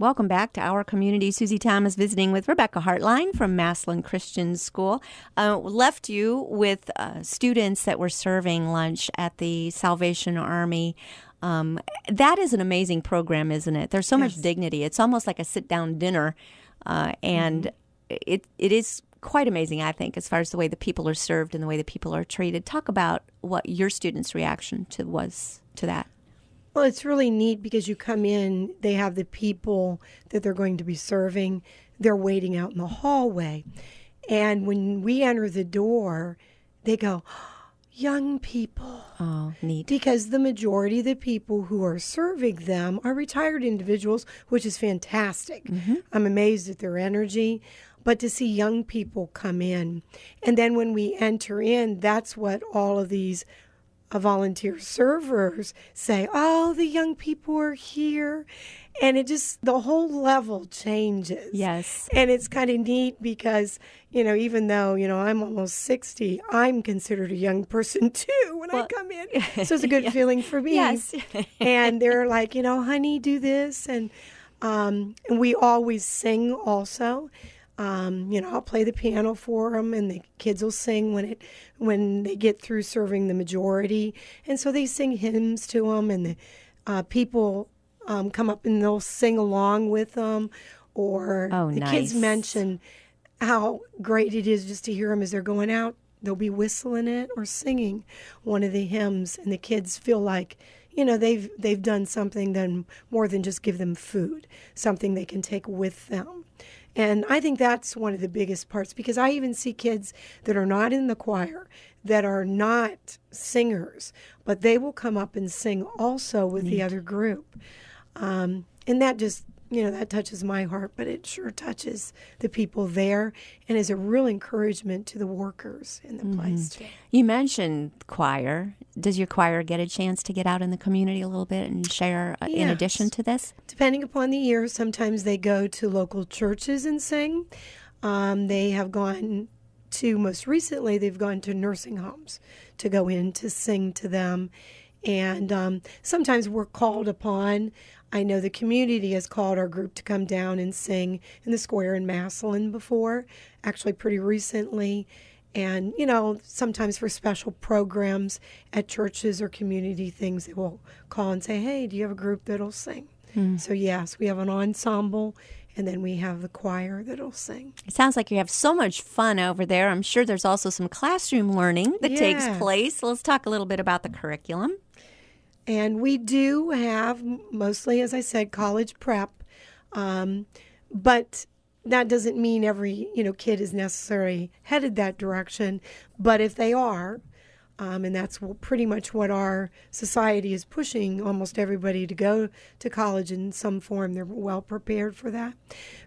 Welcome back to Our Community. Susie Thomas visiting with Rebecca Hartline from Massillon Christian School. Left you with students that were serving lunch at the Salvation Army. That is an amazing program, isn't it? There's so much dignity. It's almost like a sit-down dinner, and it is quite amazing, I think, as far as the way the people are served and the way the people are treated. Talk about what your students' reaction was to that. Well, it's really neat because you come in, they have the people that they're going to be serving. They're waiting out in the hallway. And when we enter the door, they go, young people. Oh, neat. Because the majority of the people who are serving them are retired individuals, which is fantastic. Mm-hmm. I'm amazed at their energy. But to see young people come in. And then when we enter in, that's what all of these volunteer servers say, oh, the young people are here. And it just, the whole level changes. Yes. And it's kind of neat because, even though, I'm almost 60, I'm considered a young person too when I come in. So it's a good feeling for me. Yes. And they're like, honey, do this. And we always sing also. I'll play the piano for them, and the kids will sing when they get through serving the majority. And so they sing hymns to them, and the people come up and they'll sing along with them. Or the kids mention how great it is just to hear them as they're going out. They'll be whistling it or singing one of the hymns, and the kids feel like they've done something then more than just give them food, something they can take with them. And I think that's one of the biggest parts, because I even see kids that are not in the choir, that are not singers, but they will come up and sing also with the other group. And that just, that touches my heart, but it sure touches the people there and is a real encouragement to the workers in the place, too. You mentioned choir. Does your choir get a chance to get out in the community a little bit and share in addition to this? Depending upon the year, sometimes they go to local churches and sing. They have gone to, most recently, they've gone to nursing homes to go in to sing to them. And sometimes we're called upon. I know the community has called our group to come down and sing in the square in Massillon before, actually pretty recently. And, sometimes for special programs at churches or community things, they will call and say, hey, do you have a group that'll sing? So, yes, we have an ensemble, and then we have the choir that'll sing. It sounds like you have so much fun over there. I'm sure there's also some classroom learning that takes place. Let's talk a little bit about the curriculum. And we do have mostly, as I said, college prep, but that doesn't mean every kid is necessarily headed that direction. But if they are, and that's pretty much what our society is pushing almost everybody to go to college in some form, they're well prepared for that.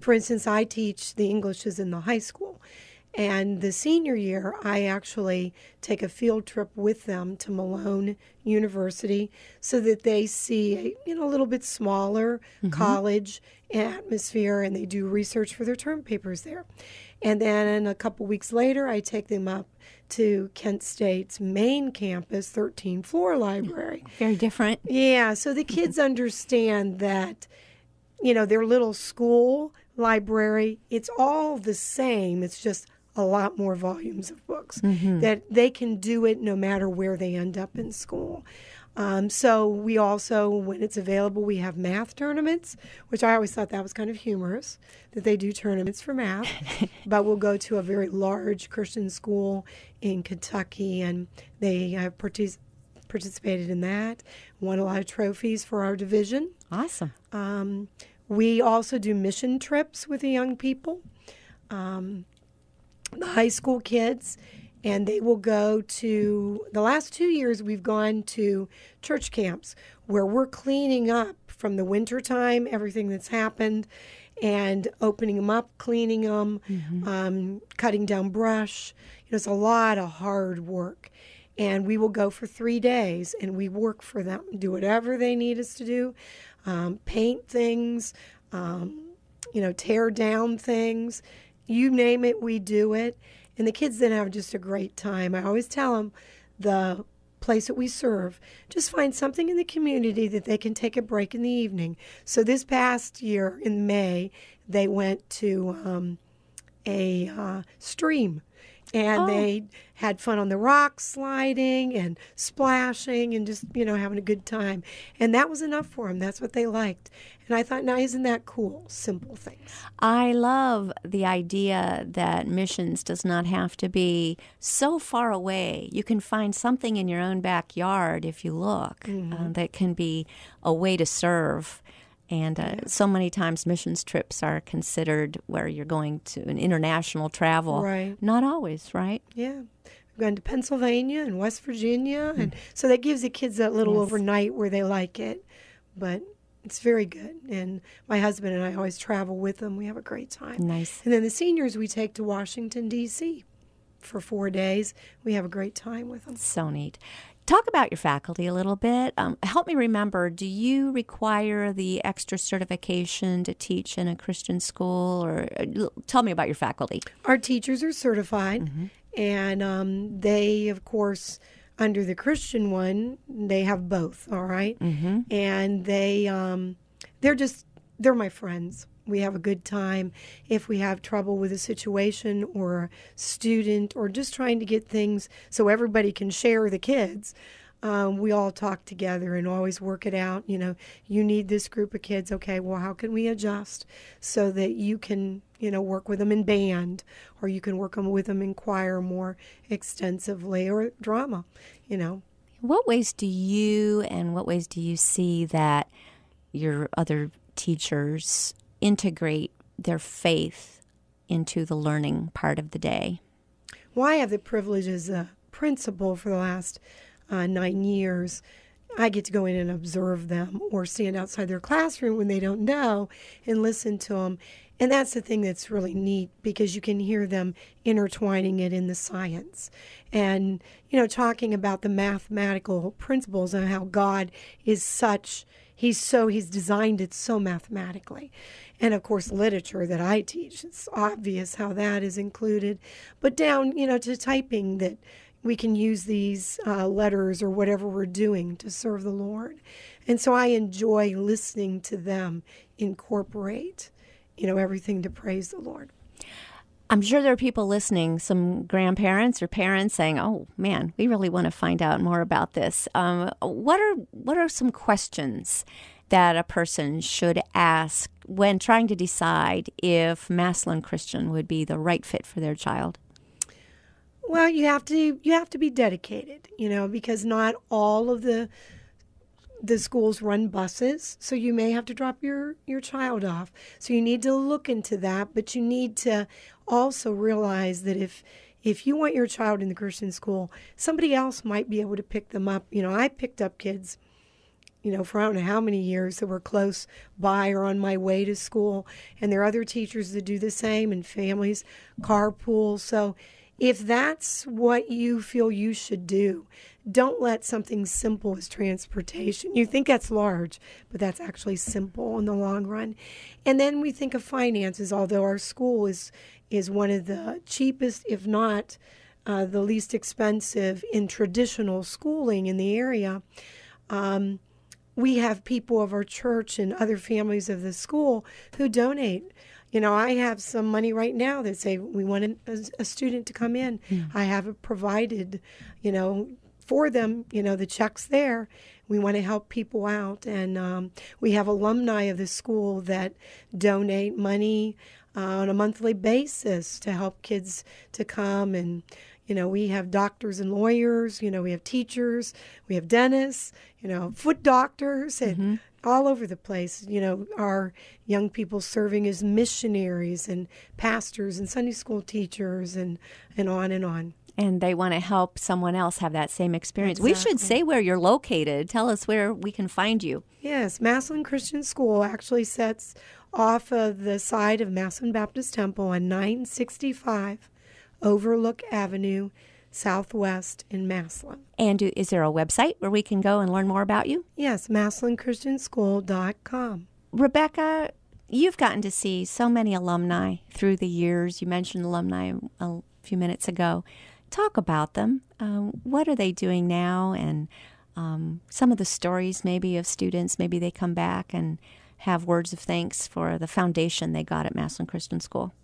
For instance, I teach the Englishes in the high school. And the senior year, I actually take a field trip with them to Malone University so that they see a little bit smaller college atmosphere, and they do research for their term papers there. And then a couple weeks later, I take them up to Kent State's main campus, 13th floor library. Very different. Yeah, so the kids understand that, their little school library, it's all the same. It's just a lot more volumes of books, that they can do it no matter where they end up in school. So we also, when it's available, we have math tournaments, which I always thought that was kind of humorous, that they do tournaments for math. But we'll go to a very large Christian school in Kentucky, and they have participated in that, won a lot of trophies for our division. Awesome. We also do mission trips with the young people. The high school kids, and they will go to, the last 2 years we've gone to church camps where we're cleaning up from the winter time, everything that's happened, and opening them up, cleaning them, cutting down brush. It's a lot of hard work. And we will go for 3 days, and we work for them, do whatever they need us to do, paint things, tear down things. You name it, we do it. And the kids then have just a great time. I always tell them the place that we serve, just find something in the community that they can take a break in the evening. So this past year in May, they went to a stream. And they had fun on the rocks, sliding and splashing and just, having a good time. And that was enough for them. That's what they liked. And I thought, now, isn't that cool? Simple things. I love the idea that missions does not have to be so far away. You can find something in your own backyard if you look that can be a way to serve. And so many times missions trips are considered where you're going to an international travel. Right. Not always, right? Yeah. We've gone to Pennsylvania and West Virginia. And so that gives the kids that little overnight where they like it. But it's very good. And my husband and I always travel with them. We have a great time. Nice. And then the seniors we take to Washington, D.C. for 4 days. We have a great time with them. So neat. Talk about your faculty a little bit. Help me remember, do you require the extra certification to teach in a Christian school? Or tell me about your faculty. Our teachers are certified, and they, of course, under the Christian one, they have both, all right? And they're my friends. We have a good time. If we have trouble with a situation or a student or just trying to get things so everybody can share the kids, we all talk together and always work it out. You need this group of kids. Okay, well, how can we adjust so that you can, work with them in band, or you can work with them in choir more extensively, or drama, What ways do you see that your other teachers integrate their faith into the learning part of the day? Well, I have the privilege as a principal for the last 9 years. I get to go in and observe them or stand outside their classroom when they don't know and listen to them. And that's the thing that's really neat, because you can hear them intertwining it in the science and, talking about the mathematical principles and how God is such, he's designed it so mathematically. And of course, literature that I teach, it's obvious how that is included. But down, to typing, that we can use these letters or whatever we're doing to serve the Lord. And so I enjoy listening to them incorporate, everything to praise the Lord. I'm sure there are people listening, some grandparents or parents saying, oh, man, we really want to find out more about this. What are some questions that a person should ask when trying to decide if Massillon Christian would be the right fit for their child? Well, you have to be dedicated, because not all of the schools run buses, so you may have to drop your child off. So you need to look into that, but you need to also realize that if you want your child in the Christian school, somebody else might be able to pick them up. I picked up kids, for I don't know how many years that were close by or on my way to school, and there are other teachers that do the same, and families carpool. So if that's what you feel you should do, don't let something simple as transportation. You think that's large, but that's actually simple in the long run. And then we think of finances, although our school is one of the cheapest, if not the least expensive in traditional schooling in the area. We have people of our church and other families of the school who donate. I have some money right now that say we want a student to come in. I have it provided, for them, the check's there. We want to help people out. And we have alumni of the school that donate money on a monthly basis to help kids to come. And, we have doctors and lawyers, we have teachers, we have dentists, foot doctors, and all over the place. Our young people serving as missionaries and pastors and Sunday school teachers and on and on. And they want to help someone else have that same experience. Exactly. We should say where you're located. Tell us where we can find you. Yes, Massillon Christian School actually sits off of the side of Massillon Baptist Temple on 965 Overlook Avenue, Southwest in Massillon. And is there a website where we can go and learn more about you? Yes, MassillonChristianschool.com. Rebecca, you've gotten to see so many alumni through the years. You mentioned alumni a few minutes ago. talk about them. What are they doing now? And some of the stories maybe of students, maybe they come back and have words of thanks for the foundation they got at Massillon Christian School.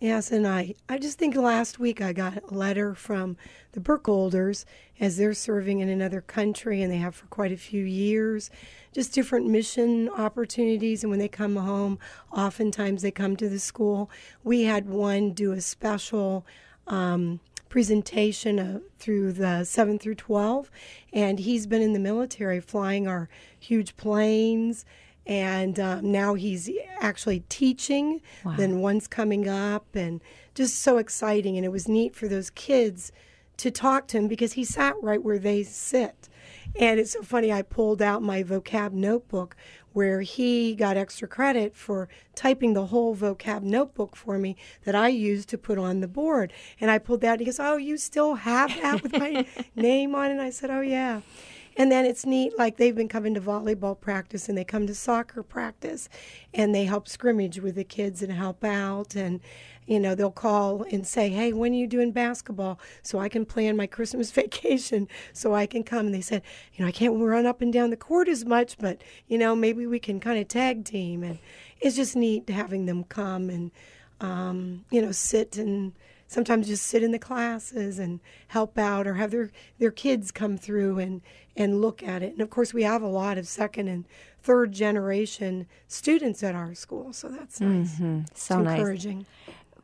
Yes, and I just think last week I got a letter from the Burkholders as they're serving in another country, and they have for quite a few years, just different mission opportunities. And when they come home, oftentimes they come to the school. We had one do a special presentation through the 7 through 12, and he's been in the military flying our huge planes. And now he's actually teaching. Wow. Then one's coming up, and just so exciting. And it was neat for those kids to talk to him because he sat right where they sit. And it's so funny, I pulled out my vocab notebook where he got extra credit for typing the whole vocab notebook for me that I used to put on the board. And I pulled that, and he goes, "Oh, you still have that with my name on it?" And I said, "Oh, yeah." And then it's neat, like they've been coming to volleyball practice and they come to soccer practice and they help scrimmage with the kids and help out. And, you know, they'll call and say, "Hey, when are you doing basketball so I can plan my Christmas vacation so I can come?" And they said, "You know, I can't run up and down the court as much, but, you know, maybe we can kind of tag team." And it's just neat having them come and, you know, sit and sometimes just sit in the classes and help out or have their kids come through and look at it. And, of course, we have a lot of second and third generation students at our school, so that's nice. Mm-hmm. So it's nice. encouraging.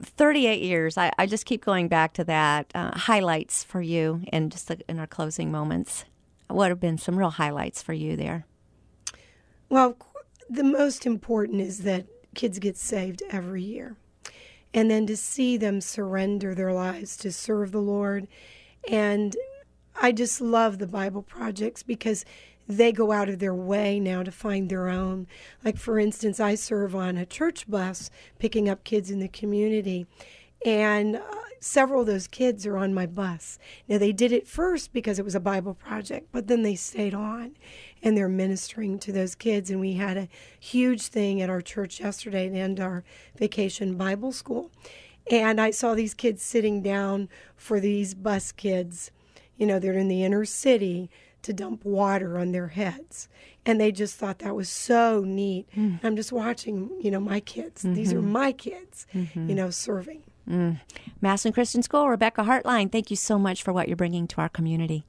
38 years. I just keep going back to that. Highlights for you and just in our closing moments. What have been some real highlights for you there? Well, the most important is that kids get saved every year. And then to see them surrender their lives to serve the Lord. And I just love the Bible projects because they go out of their way now to find their own. Like, for instance, I serve on a church bus picking up kids in the community. And several of those kids are on my bus. Now, they did it first because it was a Bible project, but then they stayed on and they're ministering to those kids. And we had a huge thing at our church yesterday to end our vacation Bible school. And I saw these kids sitting down for these bus kids. You know, they're in the inner city to dump water on their heads. And they just thought that was so neat. I'm just watching, you know, my kids. These are my kids, you know, serving. Massillon Christian School, Rebecca Hartline, thank you so much for what you're bringing to our community.